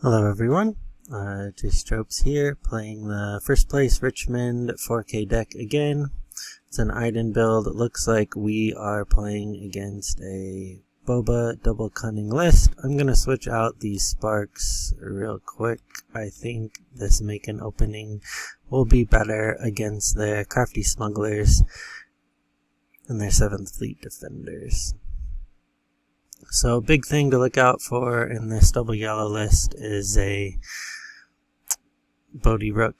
Hello everyone, J-Stropes here, playing the first place Richmond 4K deck again. It's an Iden build. It looks like we are playing against a Boba double cunning list. I'm going to switch out these sparks real quick. I think this make an opening will be better against the crafty smugglers and their 7th fleet defenders. So big thing to look out for in this double yellow list is a Bodhi Rook.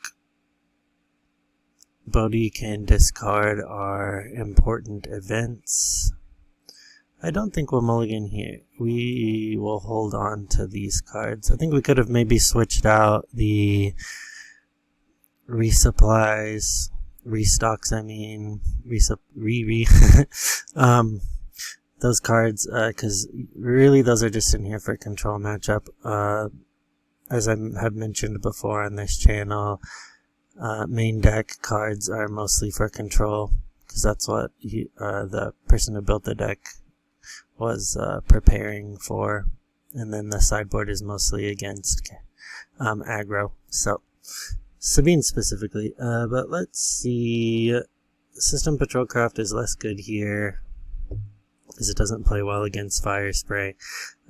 Bodhi can discard our important events. I don't think we'll mulligan here. We will hold on to these cards. I think we could have maybe switched out the restocks, those cards, because really those are just in here for control matchup. As I have mentioned before on this channel, main deck cards are mostly for control, because that's what the person who built the deck was preparing for, and then the sideboard is mostly against aggro. So Sabine specifically, but let's see. System Patrolcraft is less good here, because it doesn't play well against Fire Spray.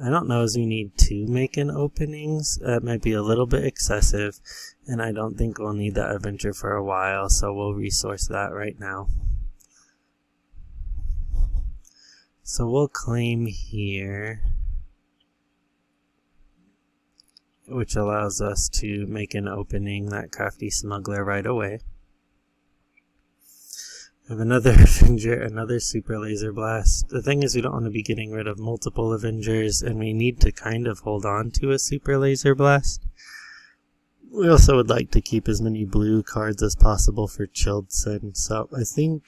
I don't know as we need 2 make-in openings. That might be a little bit excessive, and I don't think we'll need that adventure for a while, so we'll resource that right now. So we'll claim here, which allows us to make an opening that crafty smuggler right away. I have another Avenger, another Super Laser Blast. The thing is, we don't want to be getting rid of multiple Avengers, and we need to kind of hold on to a Super Laser Blast. We also would like to keep as many blue cards as possible for Childson, so I think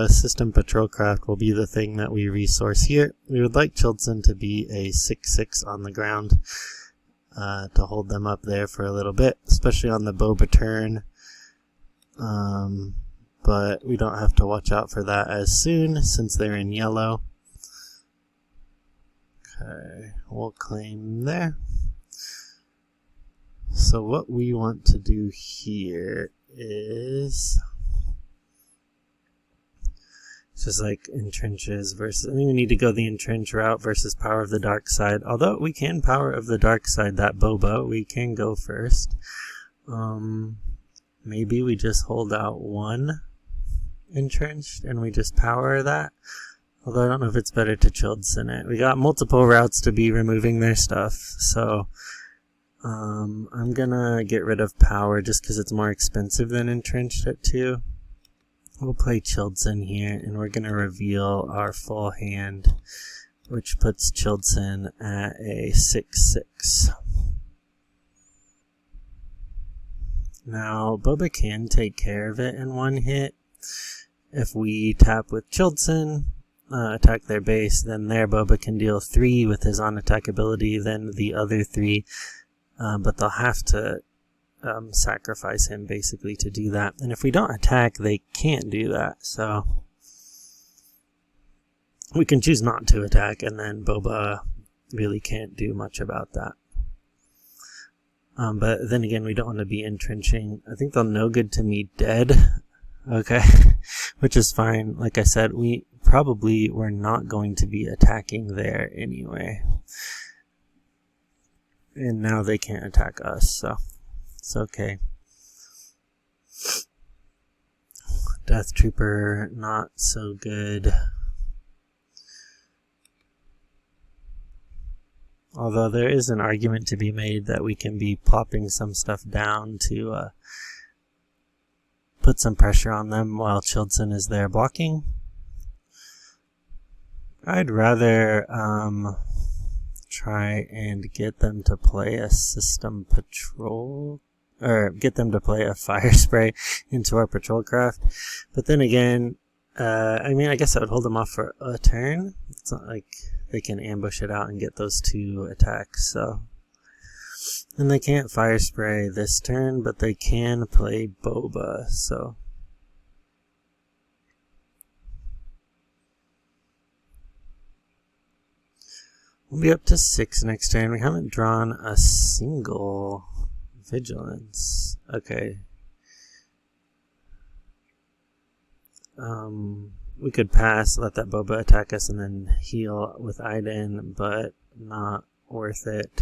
System Patrolcraft will be the thing that we resource here. We would like Childson to be a 6/6 on the ground to hold them up there for a little bit, especially on the Boba turn. But we don't have to watch out for that as soon, since they're in yellow. Okay, we'll claim there. So what we want to do here is just like entrenches versus, I think we need to go the entrench route versus power of the dark side. Although we can power of the dark side that Boba, we can go first. Maybe we just hold out 1 entrenched and we just power that. Although I don't know if it's better to Childson it. We got multiple routes to be removing their stuff, so I'm gonna get rid of power just because it's more expensive than entrenched at 2. We'll play Childson here, and we're gonna reveal our full hand, which puts Childson at a 6/6. Now Boba can take care of it in 1 hit. If we tap with Childson, attack their base, then their Boba can deal 3 with his on-attack ability, then the other 3, but they'll have to sacrifice him basically to do that. And if we don't attack, they can't do that, so we can choose not to attack, and then Boba really can't do much about that. But then again, we don't want to be entrenching. I think they'll no good to me dead. Okay, which is fine. Like I said, we probably were not going to be attacking there anyway. And now they can't attack us, so it's okay. Death Trooper, not so good. Although there is an argument to be made that we can be plopping some stuff down to put some pressure on them while Childson is there blocking. I'd rather try and get them to play a System Patrol, or get them to play a Fire Spray into our Patrolcraft. But then again, I mean, I guess I would hold them off for a turn. It's not like they can ambush it out and get those 2 attacks, so. And they can't Fire Spray this turn, but they can play Boba, so. We'll be up to 6 next turn. We haven't drawn a single vigilance. Okay. We could pass, let that Boba attack us, and then heal with Iden, but not worth it.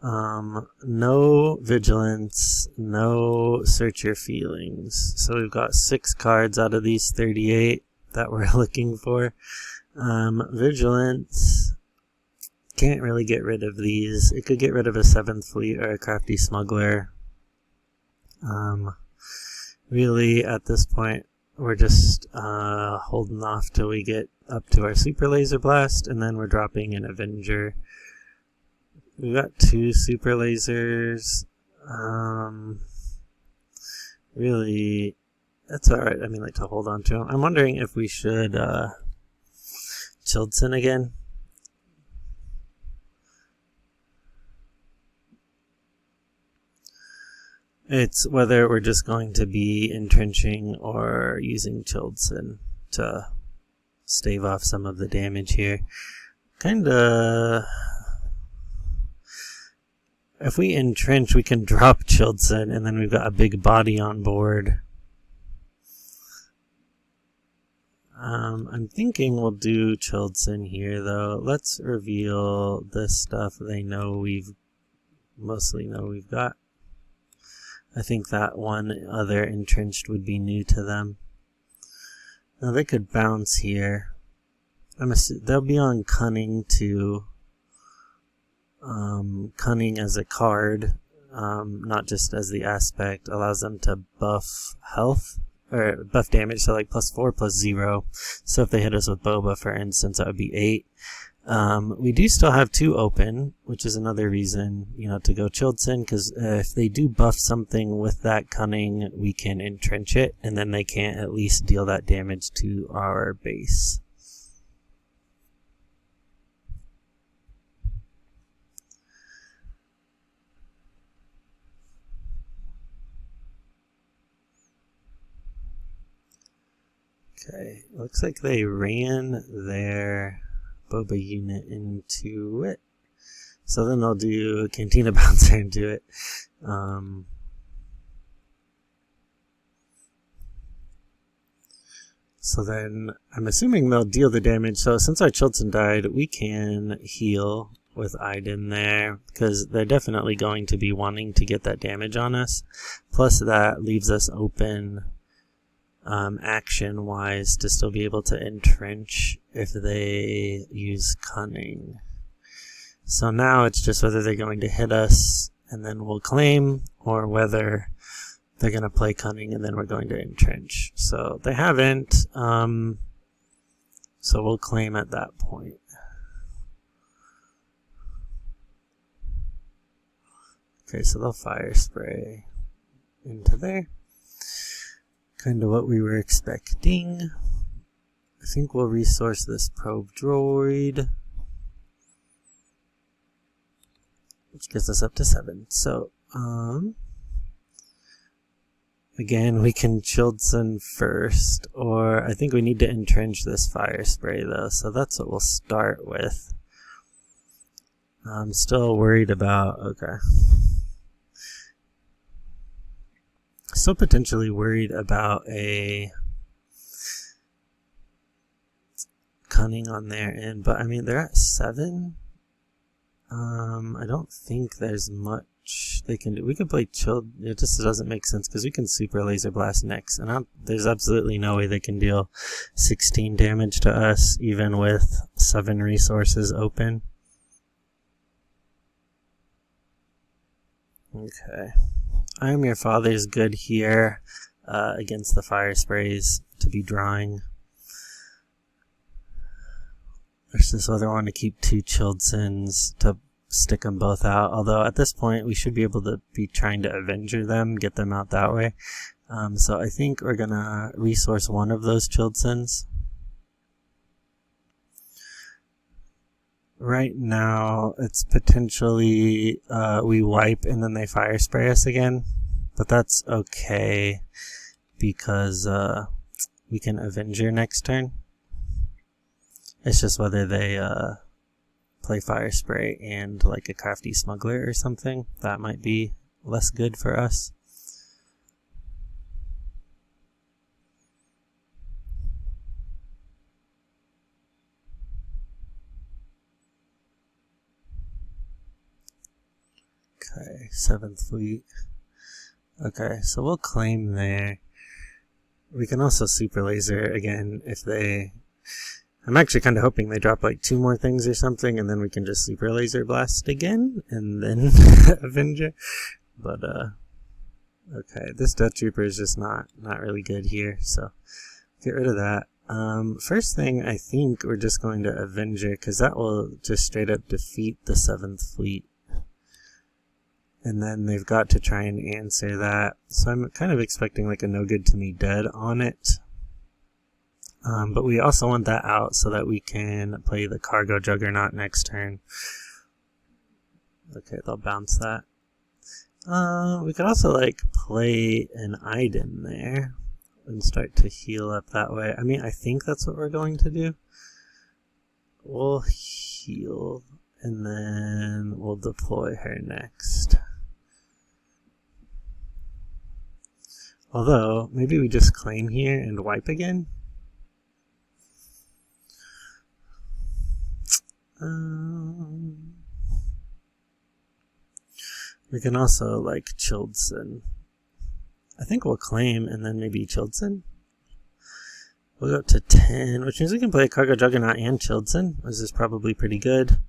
No vigilance, no search your feelings. So we've got 6 cards out of these 38 that we're looking for. Vigilance, can't really get rid of these. It could get rid of a 7th Fleet or a Crafty Smuggler. Really, at this point, we're just holding off till we get up to our Super Laser Blast, and then we're dropping an Avenger. We've got 2 Super Lasers. Really, that's alright. I mean, like, to hold on to them. I'm wondering if we should Childson again. It's whether we're just going to be entrenching or using Childson to stave off some of the damage here. Kinda... If we entrench, we can drop Childson, and then we've got a big body on board. I'm thinking we'll do Childson here, though. Let's reveal this stuff they know mostly know we've got. I think that one other entrenched would be new to them. Now they could bounce here. They'll be on Cunning too. Cunning as a card, not just as the aspect, allows them to buff health, or buff damage, so like +4, +0. So if they hit us with Boba, for instance, that would be 8. We do still have 2 open, which is another reason, to go Childson, because if they do buff something with that Cunning, we can entrench it, and then they can't at least deal that damage to our base. Okay, looks like they ran their Boba unit into it. So then they'll do Cantina Bouncer into it. So then I'm assuming they'll deal the damage. So since our Chilton died, we can heal with Iden there, because they're definitely going to be wanting to get that damage on us. Plus that leaves us open action-wise to still be able to entrench if they use Cunning. So now it's just whether they're going to hit us and then we'll claim, or whether they're going to play Cunning and then we're going to entrench. So they haven't, so we'll claim at that point. Okay, so they'll fire spray into there. Kind of what we were expecting. I think we'll resource this probe droid, which gets us up to 7. So, again, we can Childson first, or I think we need to entrench this fire spray though, so that's what we'll start with. I'm still worried about, okay. Still potentially worried about a Cunning on their end, but I mean, they're at 7. I don't think there's much they can do. We could play Child. It just doesn't make sense because we can Super Laser Blast next, and there's absolutely no way they can deal 16 damage to us, even with 7 resources open. Okay. I Am Your Father's good here against the fire sprays to be drawing. There's this other one to keep 2 Childsons to stick them both out. Although at this point we should be able to be trying to Avenger them, get them out that way. So I think we're going to resource one of those Childsons. Right now, it's potentially we wipe and then they fire spray us again, but that's okay because we can Avenger next turn. It's just whether they play Fire Spray and like a Crafty Smuggler or something. That might be less good for us. Okay, 7th Fleet. Okay, so we'll claim there. We can also Super Laser again if they... I'm actually kind of hoping they drop like 2 more things or something, and then we can just Super Laser Blast again, and then Avenger. But, okay, this Death Trooper is just not really good here, so get rid of that. First thing, I think we're just going to Avenger, because that will just straight up defeat the 7th Fleet. And then they've got to try and answer that. So I'm kind of expecting like a no good to me dead on it. But we also want that out so that we can play the Cargo Juggernaut next turn. Okay, they'll bounce that. We could also like play an Iden there and start to heal up that way. I mean, I think that's what we're going to do. We'll heal and then we'll deploy her next. Although, maybe we just claim here and wipe again? We can also, like, Childson. I think we'll claim and then maybe Childson. We'll go up to 10, which means we can play Cargo Juggernaut and Childson, which is probably pretty good.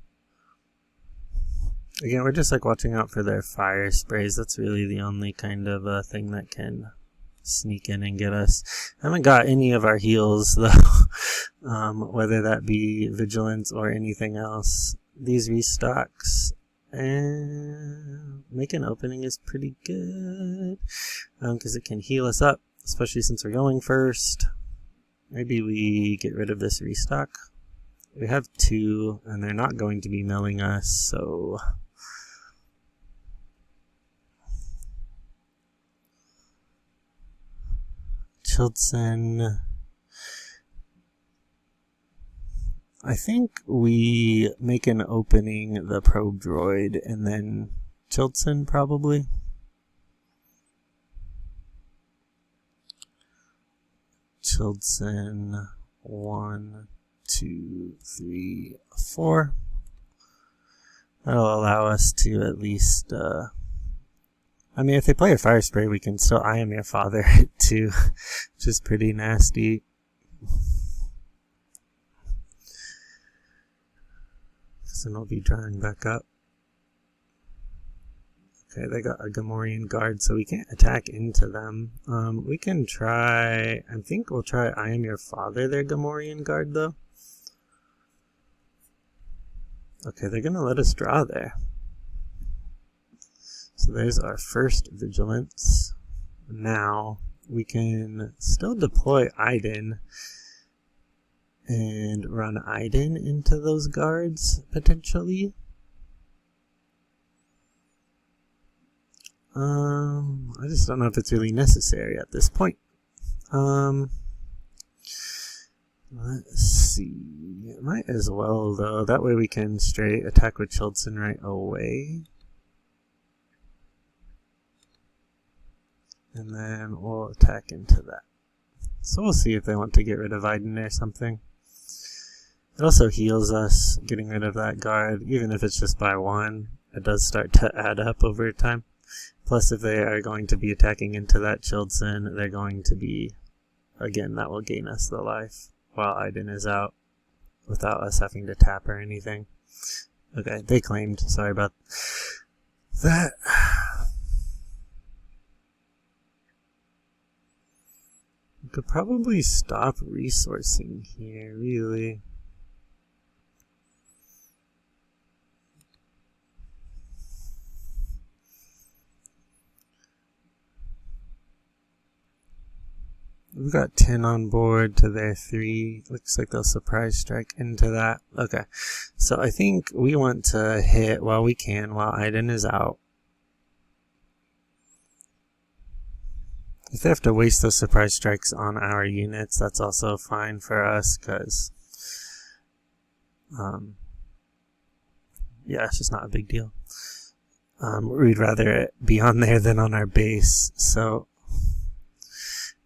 Again, we're just, like, watching out for their Fire Sprays. That's really the only kind of thing that can sneak in and get us. I haven't got any of our heals though, whether that be vigilance or anything else. These restocks and make an opening is pretty good because it can heal us up, especially since we're going first. Maybe we get rid of this restock. We have 2 and they're not going to be milling us, so Childson. I think we make an opening the probe droid and then Childson probably. Childson 1, 2, 3, 4. That'll allow us to at least I mean, if they play a Fire Spray, we can still I Am Your Father too, which is pretty nasty. So then we'll be drawing back up. Okay, they got a Gamorrean guard, so we can't attack into them. We can try, I think we'll try I Am Your Father, their Gamorrean guard, though. Okay, they're gonna let us draw there. So there's our first vigilance. Now we can still deploy Iden and run Iden into those guards potentially. I just don't know if it's really necessary at this point. Let's see. Might as well though. That way we can straight attack with Childson right away. And then we'll attack into that. So we'll see if they want to get rid of Iden or something. It also heals us, getting rid of that guard. Even if it's just by 1, it does start to add up over time. Plus, if they are going to be attacking into that Childson, they're going to be, again, that will gain us the life while Iden is out without us having to tap or anything. Okay, they claimed. Sorry about that. We could probably stop resourcing here, really. We've got 10 on board to their 3. Looks like they'll surprise strike into that. Okay, so I think we want to hit while we can, while Iden is out. If they have to waste those surprise strikes on our units, that's also fine for us, because yeah, it's just not a big deal. We'd rather it be on there than on our base. So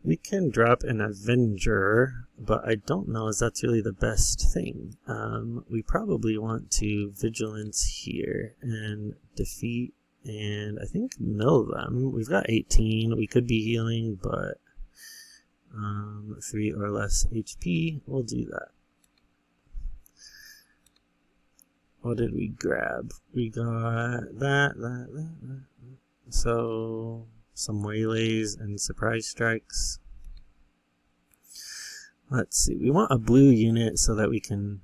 we can drop an Avenger, but I don't know if that's really the best thing. We probably want to Vigilance here and defeat and I think mill them. We've got 18. We could be healing, but 3 or less HP. We'll do that. What did we grab? We got that. So some waylays and surprise strikes. Let's see. We want a blue unit so that we can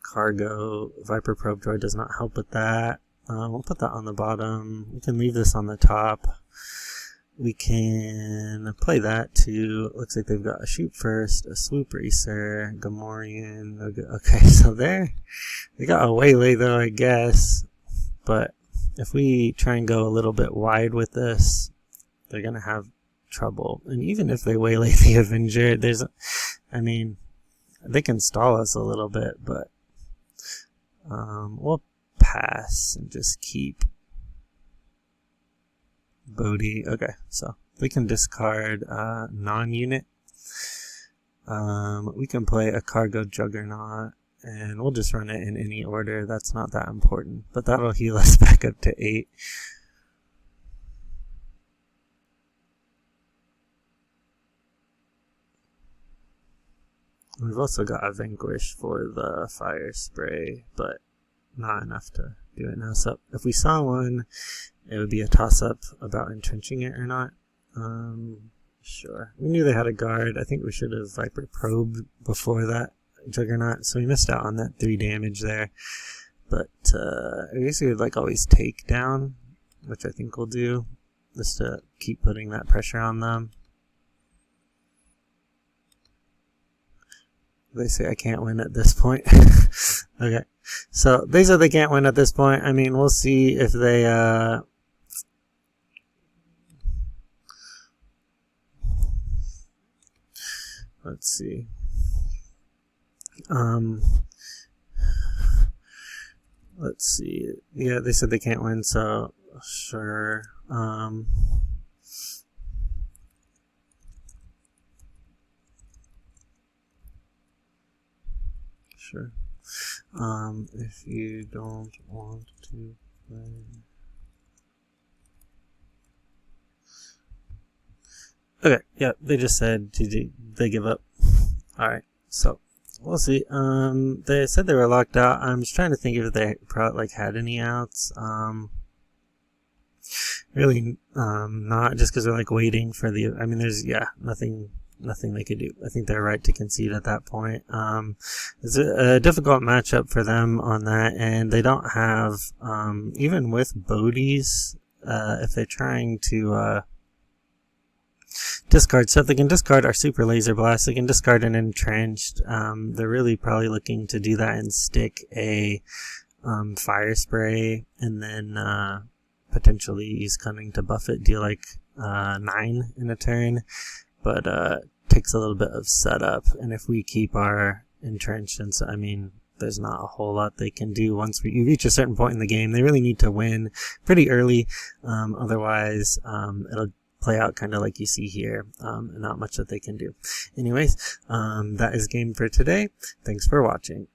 cargo. Viper probe droid does not help with that. We'll put that on the bottom. We can leave this on the top. We can play that too. Looks like they've got a shoot first, a swoop racer, Gamorrean. Okay, so there. They got a waylay though, I guess. But if we try and go a little bit wide with this, they're going to have trouble. And even if they waylay the Avenger, I mean, they can stall us a little bit, but we'll pass and just keep Bodhi. Okay, so we can discard non-unit. We can play a cargo juggernaut, and we'll just run it in any order. That's not that important, but that'll heal us back up to 8. We've also got a Vanquish for the fire spray, but not enough to do it now. So if we saw one, it would be a toss-up about entrenching it or not. Sure. We knew they had a guard. I think we should have Viper probed before that Juggernaut, so we missed out on that 3 damage there. But I guess we would like always take down, which I think we'll do, just to keep putting that pressure on them. They say I can't win at this point. Okay. So they said they can't win at this point. I mean, we'll see if they let's see. Let's see. Yeah, they said they can't win, so sure. Sure. If you don't want to play. Okay, yeah, they just said they give up. Alright, so we'll see. They said they were locked out. I'm just trying to think if they had any outs. Really, not, just because they're waiting for the. I mean, there's nothing they could do. I think they're right to concede at that point. It's a difficult matchup for them on that, and they don't have, even with Bodhi's, if they're trying to discard stuff, they can discard our super laser blast, they can discard an entrenched. They're really probably looking to do that and stick a fire spray, and then potentially use cunning to buff it, deal 9 in a turn. But takes a little bit of setup, and if we keep our entrenchments, I mean, there's not a whole lot they can do once you reach a certain point in the game. They really need to win pretty early, otherwise it'll play out kind of like you see here, and not much that they can do. Anyways, that is game for today. Thanks for watching.